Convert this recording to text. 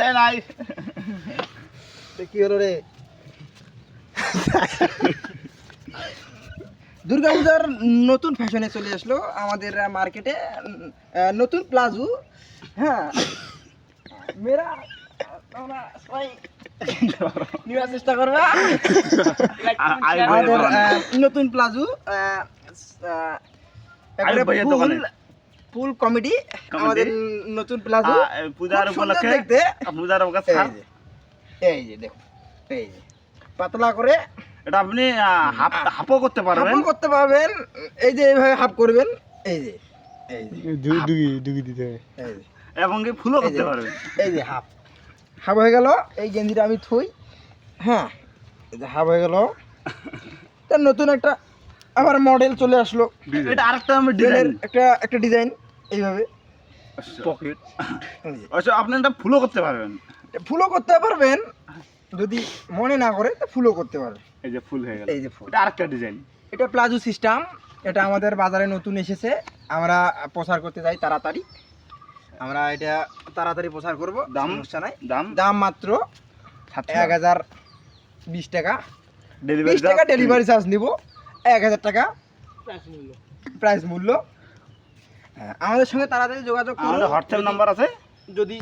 দেয় নাই। কি হলো রে? দুর্গাপূজার নতুন ফ্যাশনে চলে আসলো আমাদের মার্কেটে নতুন প্লাজো। হ্যাঁ, মেরা তোমরা সবাই নেওয়ার চেষ্টা করবা আমাদের নতুন প্লাজো। ফুল কমেডি আমাদের নতুন প্লাজো পূজার উপলক্ষে দেখতে। পূজার উপলক্ষে এই যে দেখো, এই যে পাতলা করে এটা আপনি হাফও করতে পারবেন। হাফও করতে পারবেন, এই যে এইভাবে হাফ করবেন, এই যে এই যে ডুগি দিতে হবে, এই যে এবং কি ফুলও করতে পারবেন। এই যে হাফ হাফ হয়ে গেল। এই গেঞ্জিটা আমি থুই। হ্যাঁ, এই যে হাফ হয়ে গেল। তার নতুন একটা আবার মডেল চলে আসলো। এটা আরেকটা আমি ডিজাইন, একটা ডিজাইন এইভাবে পকেট। আচ্ছা, আপনি এটা ফুলও করতে পারবেন। ফুলও করতে পারবেন, যদি মনে না করে তো ফুলও করতে পারবেন। এই যে ফুল হয়ে গেল, এই যে ফুল। এটা আরেকটা ডিজাইন। এটা প্লাজো সিস্টেম, এটা আমাদের বাজারে নতুন এসেছে। আমরা প্রচার করতে যাই তাড়াতাড়ি, আমরা এটা তাড়াতাড়ি প্রচার করব। দাম সমস্যা নাই। দাম দাম মাত্র 1020 টাকা। ডেলিভারি 20 টাকা ডেলিভারি চার্জ নিব, 1000 টাকা প্রাইস মূল্য। হ্যাঁ, আমাদের সঙ্গে তাড়াতাড়ি যোগাযোগ করুন। আমাদের হোয়াটসঅ্যাপ নাম্বার আছে, যদি